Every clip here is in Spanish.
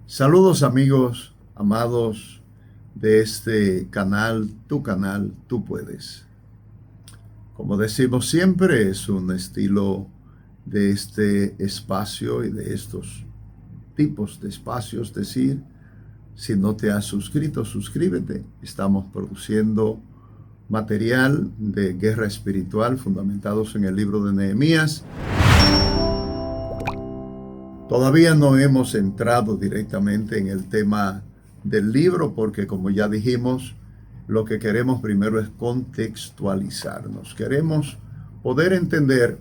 Saludos amigos, amados de este canal, tú puedes. Como decimos siempre, es un estilo de este espacio y de estos tipos de espacios, decir, si no te has suscrito, suscríbete. Estamos produciendo material de guerra espiritual fundamentados en el libro de Nehemías. Todavía no hemos entrado directamente en el tema del libro porque, como ya dijimos, lo que queremos primero es contextualizarnos. Queremos poder entender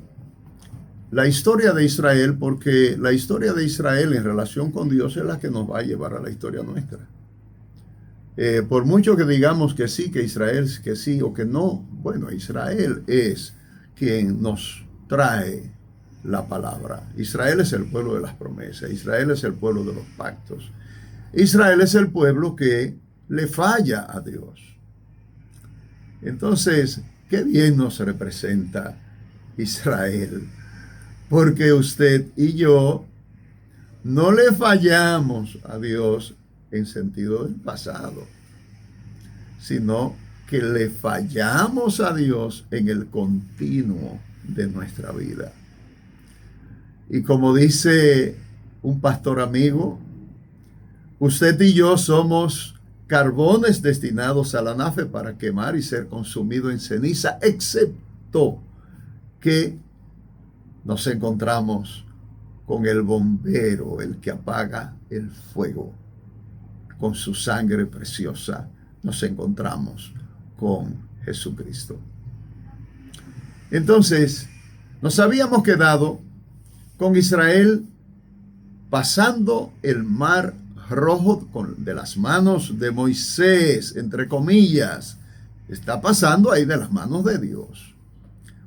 la historia de Israel, porque la historia de Israel en relación con Dios es la que nos va a llevar a la historia nuestra. Por mucho que digamos que sí, que Israel, que sí o que no, bueno, Israel es quien nos trae la palabra. Israel es el pueblo de las promesas. Israel es el pueblo de los pactos. Israel es el pueblo que le falla a Dios. Entonces, qué bien nos representa Israel, porque usted y yo no le fallamos a Dios en sentido del pasado, sino que le fallamos a Dios en el continuo de nuestra vida. Y como dice un pastor amigo, usted y yo somos carbones destinados a la nafre para quemar y ser consumido en ceniza, excepto que nos encontramos con el bombero, el que apaga el fuego. Con su sangre preciosa nos encontramos con Jesucristo. Entonces, nos habíamos quedado con Israel pasando el mar rojo de las manos de Moisés, entre comillas. Está pasando ahí de las manos de Dios.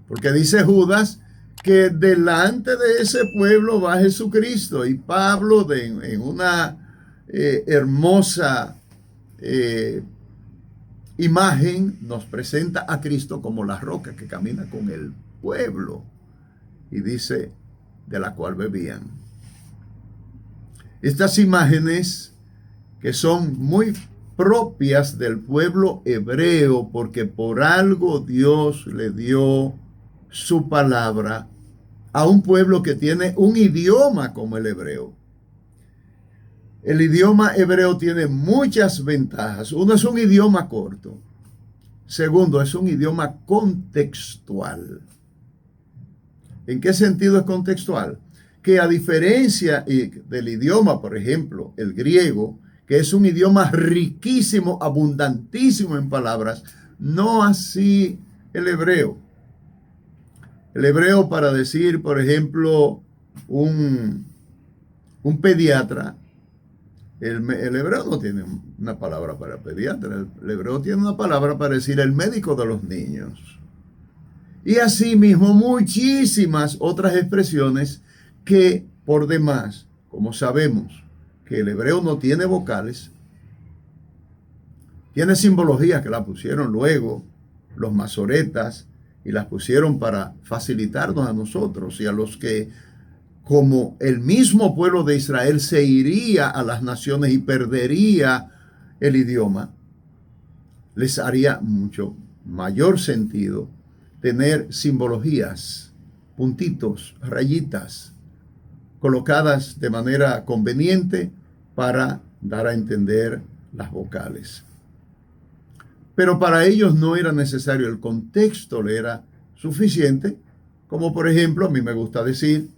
Porque dice Judas que delante de ese pueblo va Jesucristo. Y Pablo en una hermosa imagen nos presenta a Cristo como la roca que camina con el pueblo. Y dice, de la cual bebían. Estas imágenes que son muy propias del pueblo hebreo, porque por algo Dios le dio su palabra a un pueblo que tiene un idioma como el hebreo. El idioma hebreo tiene muchas ventajas. Uno, es un idioma corto. Segundo, es un idioma contextual. ¿En qué sentido es contextual? Que a diferencia del idioma, por ejemplo, el griego, que es un idioma riquísimo, abundantísimo en palabras, no así el hebreo. El hebreo, para decir, por ejemplo, un pediatra, el hebreo no tiene una palabra para pediatra, el hebreo tiene una palabra para decir el médico de los niños. Y asimismo muchísimas otras expresiones que por demás, como sabemos que el hebreo no tiene vocales, tiene simbologías que la pusieron luego los masoretas y las pusieron para facilitarnos a nosotros y a los que, como el mismo pueblo de Israel se iría a las naciones y perdería el idioma, les haría mucho mayor sentido tener simbologías, puntitos, rayitas, colocadas de manera conveniente para dar a entender las vocales. Pero para ellos no era necesario, el contexto le era suficiente, como por ejemplo, a mí me gusta decir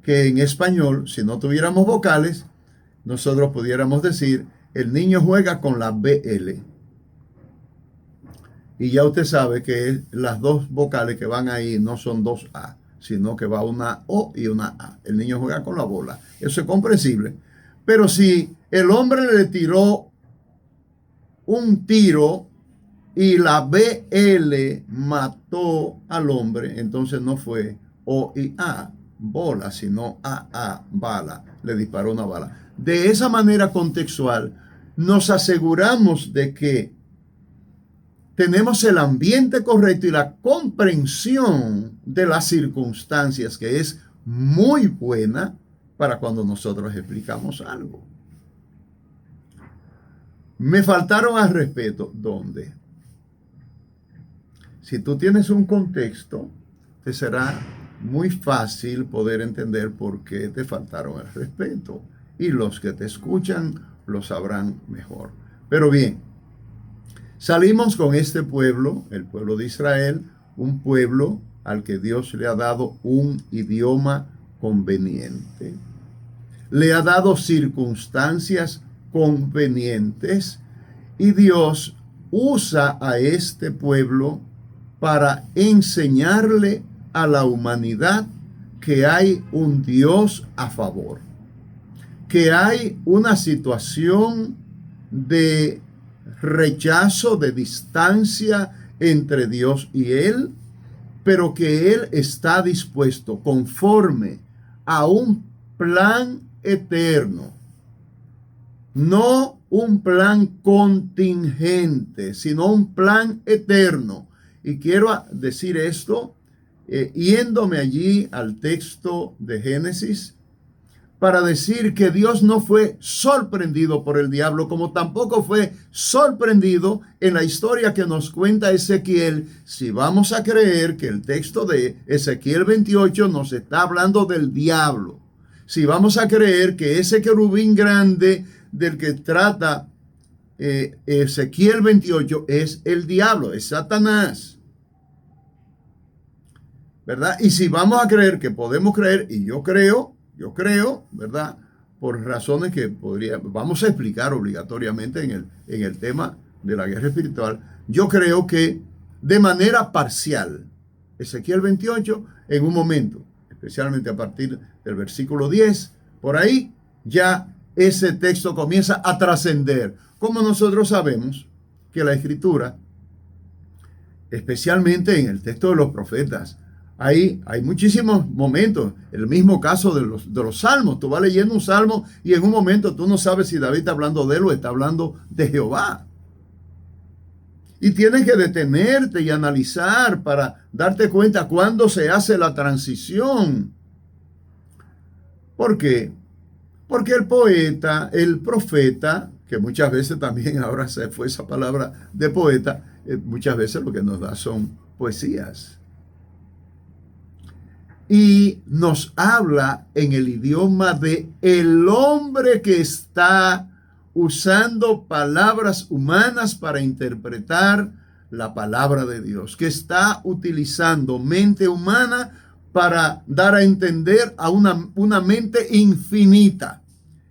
que en español, si no tuviéramos vocales, nosotros pudiéramos decir, el niño juega con la BL. Y ya usted sabe que las dos vocales que van ahí no son dos A, sino que va una O y una A. El niño juega con la bola. Eso es comprensible. Pero si el hombre le tiró un tiro y la BL mató al hombre, entonces no fue O y A, bola, sino AA, bala. Le disparó una bala. De esa manera contextual, nos aseguramos de que tenemos el ambiente correcto y la comprensión de las circunstancias, que es muy buena para cuando nosotros explicamos algo. Me faltaron al respeto. ¿Dónde? Si tú tienes un contexto, te será muy fácil poder entender por qué te faltaron al respeto. Y los que te escuchan lo sabrán mejor. Pero bien, salimos con este pueblo, el pueblo de Israel, un pueblo al que Dios le ha dado un idioma conveniente. Le ha dado circunstancias convenientes y Dios usa a este pueblo para enseñarle a la humanidad que hay un Dios a favor, que hay una situación de rechazo, de distancia entre Dios y él, pero que él está dispuesto, conforme a un plan eterno, no un plan contingente, sino un plan eterno. Y quiero decir esto yéndome allí al texto de Génesis, para decir que Dios no fue sorprendido por el diablo, como tampoco fue sorprendido en la historia que nos cuenta Ezequiel, si vamos a creer que el texto de Ezequiel 28 nos está hablando del diablo. Si vamos a creer que ese querubín grande del que trata Ezequiel 28 es el diablo, es Satanás, ¿verdad? Y si vamos a creer que podemos creer, y yo creo, ¿verdad? Por razones que vamos a explicar obligatoriamente en el tema de la guerra espiritual, yo creo que de manera parcial, Ezequiel 28, en un momento, especialmente a partir del versículo 10, por ahí ya ese texto comienza a trascender. Como nosotros sabemos que la Escritura, especialmente en el texto de los profetas, hay muchísimos momentos, el mismo caso de los salmos. Tú vas leyendo un salmo y en un momento tú no sabes si David está hablando de él o está hablando de Jehová. Y tienes que detenerte y analizar para darte cuenta cuándo se hace la transición. ¿Por qué? Porque el poeta, el profeta, que muchas veces también ahora se fue esa palabra de poeta, muchas veces lo que nos da son poesías. Y nos habla en el idioma de el hombre que está usando palabras humanas para interpretar la palabra de Dios, que está utilizando mente humana para dar a entender a una mente infinita,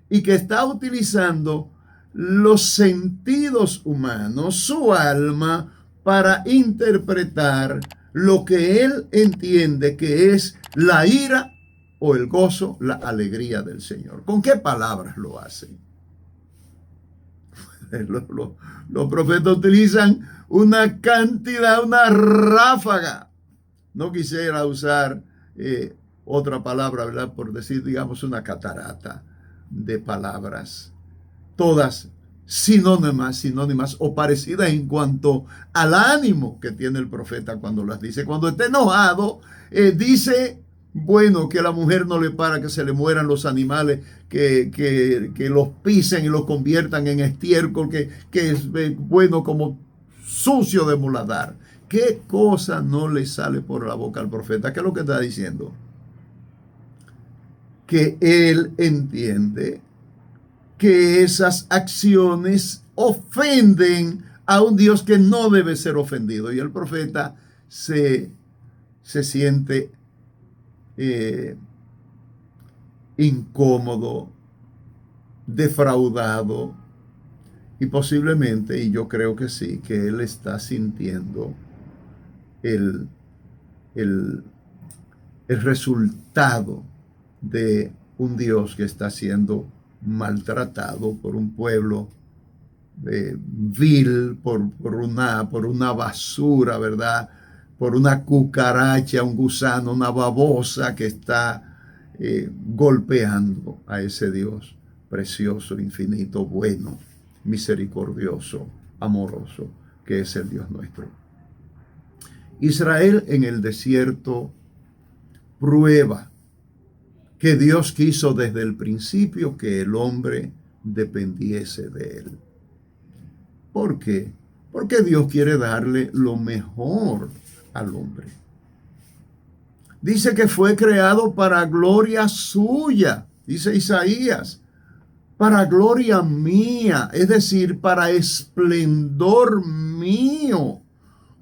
y que está utilizando los sentidos humanos, su alma, para interpretar lo que él entiende que es la ira o el gozo, la alegría del Señor. ¿Con qué palabras lo hacen? Los profetas utilizan una cantidad, una ráfaga. No quisiera usar otra palabra, ¿verdad? Por decir, digamos, una catarata de palabras, todas sinónimas o parecidas en cuanto al ánimo que tiene el profeta cuando las dice. Cuando está enojado, dice, bueno, que a la mujer no le para que se le mueran los animales, que los pisen y los conviertan en estiércol, que es bueno como sucio de muladar. ¿Qué cosa no le sale por la boca al profeta? ¿Qué es lo que está diciendo? Que él entiende que esas acciones ofenden a un Dios que no debe ser ofendido. Y el profeta se siente incómodo, defraudado, y posiblemente, y yo creo que sí, que él está sintiendo el resultado de un Dios que está siendo maltratado por un pueblo vil, por una basura, ¿verdad? Por una cucaracha, un gusano, una babosa que está golpeando a ese Dios precioso, infinito, bueno, misericordioso, amoroso, que es el Dios nuestro. Israel en el desierto prueba que Dios quiso desde el principio que el hombre dependiese de él. ¿Por qué? Porque Dios quiere darle lo mejor al hombre. Dice que fue creado para gloria suya, dice Isaías, para gloria mía, es decir, para esplendor mío.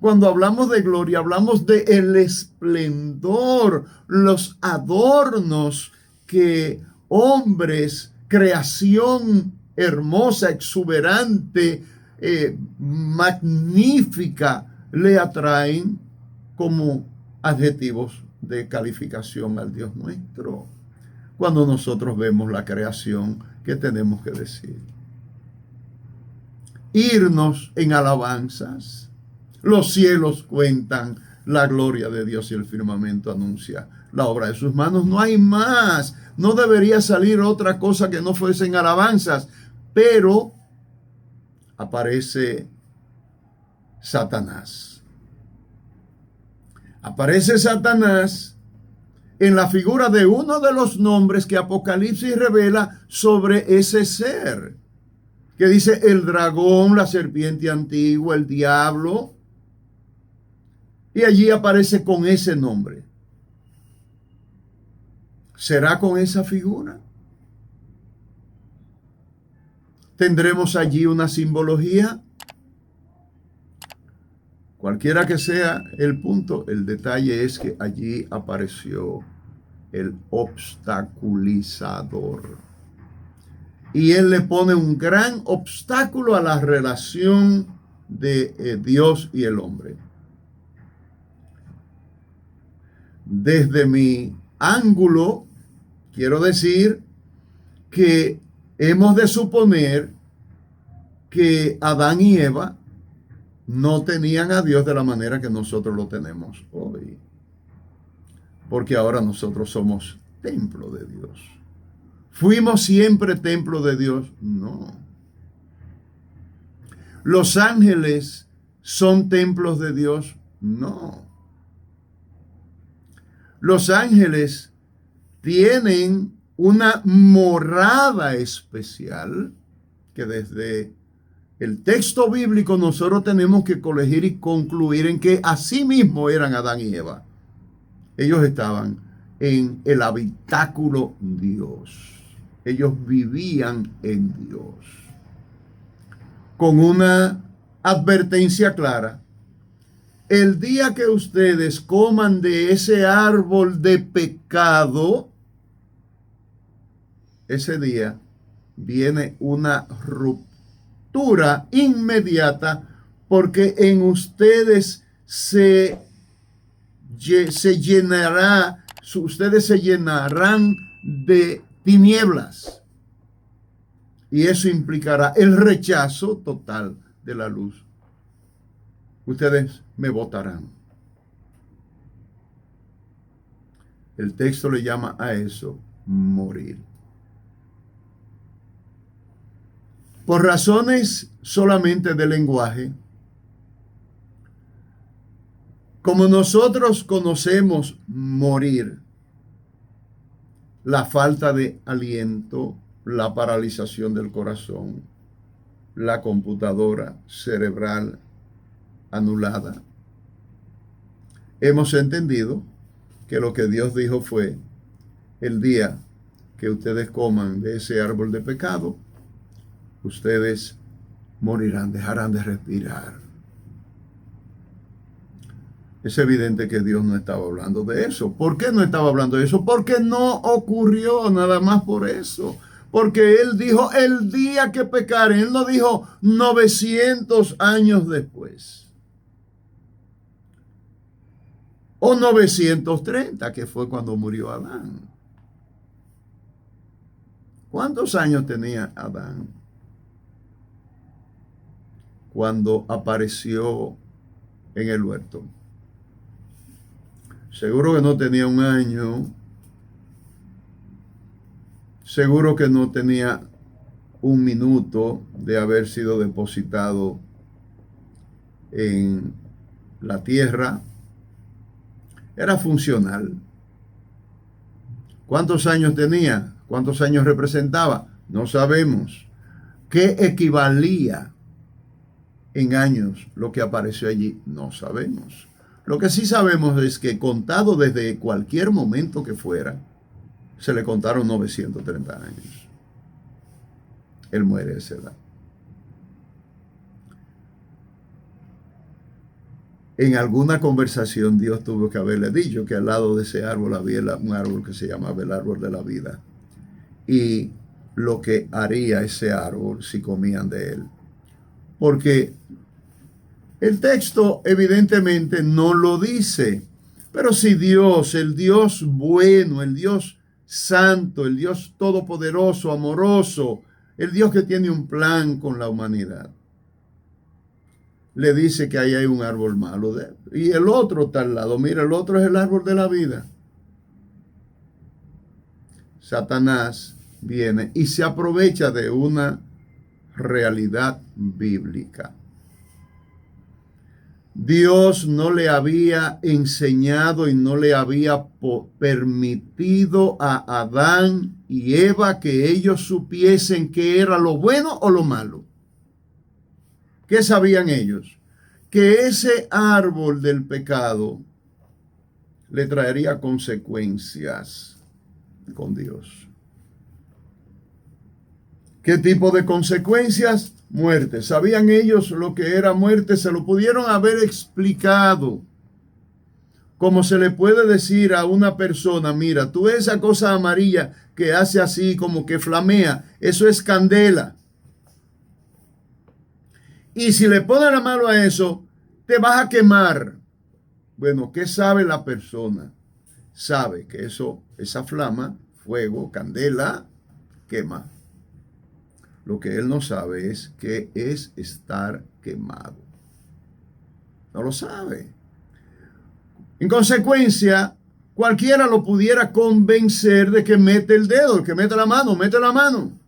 Cuando hablamos de gloria, hablamos de el esplendor, los adornos que hombres, creación hermosa, exuberante, magnífica, le atraen como adjetivos de calificación al Dios nuestro. Cuando nosotros vemos la creación, ¿qué tenemos que decir? Irnos en alabanzas. Los cielos cuentan la gloria de Dios y el firmamento anuncia la obra de sus manos. No hay más. No debería salir otra cosa que no fuesen alabanzas. Pero aparece Satanás. Aparece Satanás en la figura de uno de los nombres que Apocalipsis revela sobre ese ser, que dice el dragón, la serpiente antigua, el diablo, y allí aparece con ese nombre. ¿Será con esa figura? ¿Tendremos allí una simbología? Cualquiera que sea el punto, el detalle es que allí apareció el obstaculizador. Y él le pone un gran obstáculo a la relación de Dios y el hombre. Desde mi ángulo, quiero decir que hemos de suponer que Adán y Eva no tenían a Dios de la manera que nosotros lo tenemos hoy. Porque ahora nosotros somos templo de Dios. ¿Fuimos siempre templo de Dios? No. ¿Los ángeles son templos de Dios? No. Los ángeles tienen una morada especial que desde el texto bíblico nosotros tenemos que colegir y concluir en que así mismo eran Adán y Eva. Ellos estaban en el habitáculo Dios. Ellos vivían en Dios. Con una advertencia clara. El día que ustedes coman de ese árbol de pecado, ese día viene una ruptura inmediata porque en ustedes ustedes se llenarán de tinieblas. Y eso implicará el rechazo total de la luz. Ustedes me votarán. El texto le llama a eso morir. Por razones solamente de lenguaje, como nosotros conocemos morir, la falta de aliento, la paralización del corazón, la computadora cerebral anulada, hemos entendido que lo que Dios dijo fue: el día que ustedes coman de ese árbol de pecado, ustedes morirán, dejarán de respirar. Es evidente que Dios no estaba hablando de eso. ¿Por qué no estaba hablando de eso? Porque no ocurrió, nada más por eso. Porque Él dijo el día que pecaren. Él no dijo 900 años después. O 930, que fue cuando murió Adán. ¿Cuántos años tenía Adán cuando apareció en el huerto? Seguro que no tenía un año. Seguro que no tenía un minuto de haber sido depositado en la tierra. Era funcional. ¿Cuántos años tenía? ¿Cuántos años representaba? No sabemos. ¿Qué equivalía en años lo que apareció allí? No sabemos. Lo que sí sabemos es que contado desde cualquier momento que fuera, se le contaron 930 años. Él muere a esa edad. En alguna conversación Dios tuvo que haberle dicho que al lado de ese árbol había un árbol que se llamaba el árbol de la vida. Y lo que haría ese árbol si comían de él. Porque el texto evidentemente no lo dice. Pero si Dios, el Dios bueno, el Dios santo, el Dios todopoderoso, amoroso, el Dios que tiene un plan con la humanidad, le dice que ahí hay un árbol malo. Y el otro está al lado. Mira, el otro es el árbol de la vida. Satanás viene y se aprovecha de una realidad bíblica. Dios no le había enseñado y no le había permitido a Adán y Eva que ellos supiesen qué era lo bueno o lo malo. ¿Qué sabían ellos? Que ese árbol del pecado le traería consecuencias con Dios. ¿Qué tipo de consecuencias? Muerte. ¿Sabían ellos lo que era muerte? Se lo pudieron haber explicado. Como se le puede decir a una persona, mira, tú esa cosa amarilla que hace así como que flamea, eso es candela. Y si le pones la mano a eso, te vas a quemar. Bueno, ¿qué sabe la persona? Sabe que esa flama, fuego, candela, quema. Lo que él no sabe es qué es estar quemado. No lo sabe. En consecuencia, cualquiera lo pudiera convencer de que mete el dedo, que mete la mano, mete la mano.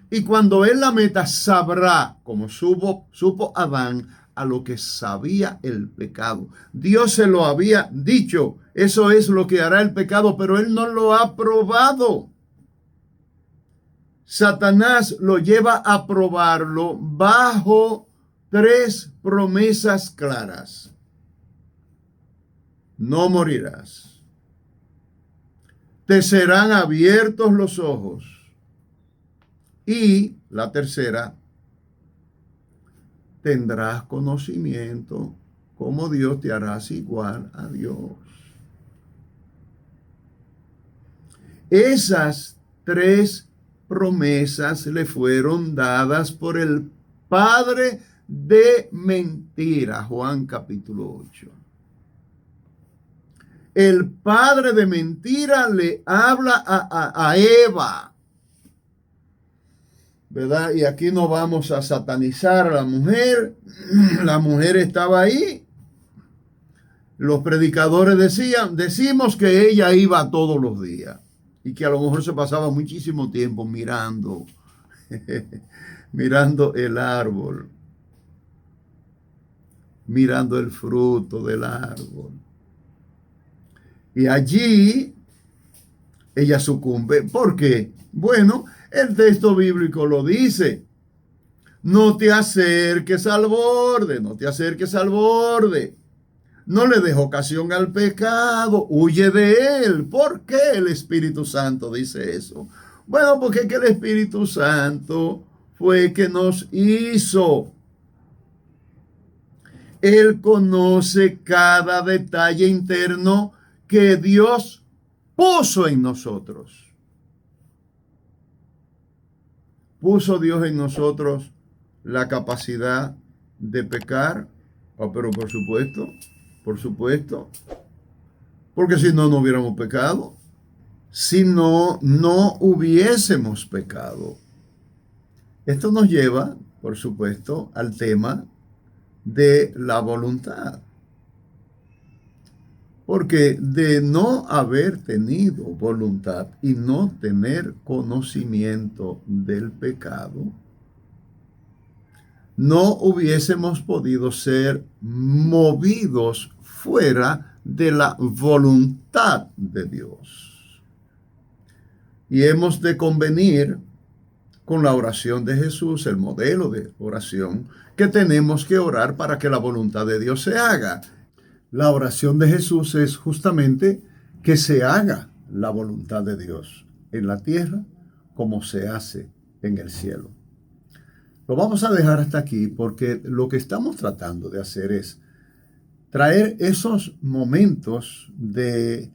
Y cuando él la meta, sabrá, como supo Adán, a lo que sabía el pecado. Dios se lo había dicho, eso es lo que hará el pecado, pero él no lo ha probado. Satanás lo lleva a probarlo bajo 3 promesas claras. No morirás. Te serán abiertos los ojos. Y la tercera, tendrás conocimiento como Dios, te harás igual a Dios. Esas 3 promesas le fueron dadas por el padre de mentira, Juan capítulo 8. El padre de mentira le habla a Eva, ¿verdad? Y aquí no vamos a satanizar a la mujer. La mujer estaba ahí. Los predicadores decimos que ella iba todos los días. Y que a lo mejor se pasaba muchísimo tiempo mirando, mirando el árbol, mirando el fruto del árbol. Y allí ella sucumbe. ¿Por qué? Bueno, el texto bíblico lo dice. No te acerques al borde, no te acerques al borde. No le des ocasión al pecado, huye de él. ¿Por qué el Espíritu Santo dice eso? Bueno, porque es que el Espíritu Santo fue que nos hizo. Él conoce cada detalle interno que Dios puso en nosotros. Puso Dios en nosotros la capacidad de pecar, pero por supuesto, porque si no, no hubiéramos pecado. Si no, no hubiésemos pecado. Esto nos lleva, por supuesto, al tema de la voluntad. Porque de no haber tenido voluntad y no tener conocimiento del pecado, no hubiésemos podido ser movidos fuera de la voluntad de Dios. y hemos de convenir con la oración de Jesús, el modelo de oración, que tenemos que orar para que la voluntad de Dios se haga. La oración de Jesús es justamente que se haga la voluntad de Dios en la tierra como se hace en el cielo. Lo vamos a dejar hasta aquí porque lo que estamos tratando de hacer es traer esos momentos de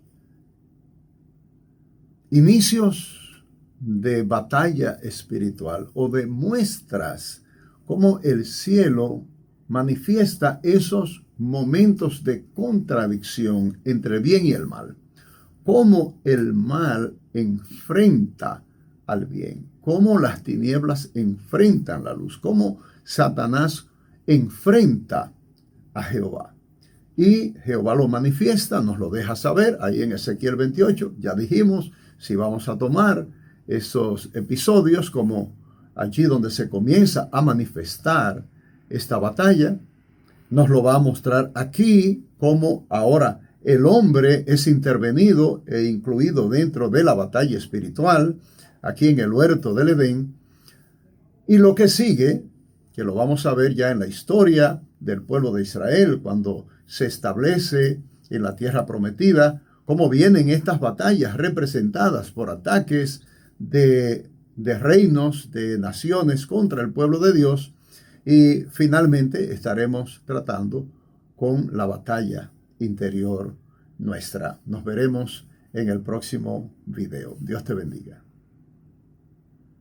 inicios de batalla espiritual o de muestras cómo el cielo manifiesta esos momentos de contradicción entre el bien y el mal, cómo el mal enfrenta al bien, cómo las tinieblas enfrentan la luz, cómo Satanás enfrenta a Jehová. Y Jehová lo manifiesta, nos lo deja saber ahí en Ezequiel 28. Ya dijimos, si vamos a tomar esos episodios como allí donde se comienza a manifestar esta batalla, nos lo va a mostrar aquí como ahora el hombre es intervenido e incluido dentro de la batalla espiritual, aquí en el huerto del Edén. Y lo que sigue, que lo vamos a ver ya en la historia del pueblo de Israel, cuando se establece en la tierra prometida, cómo vienen estas batallas representadas por ataques de reinos, de naciones contra el pueblo de Dios. Y finalmente estaremos tratando con la batalla interior nuestra. Nos veremos en el próximo video. Dios te bendiga.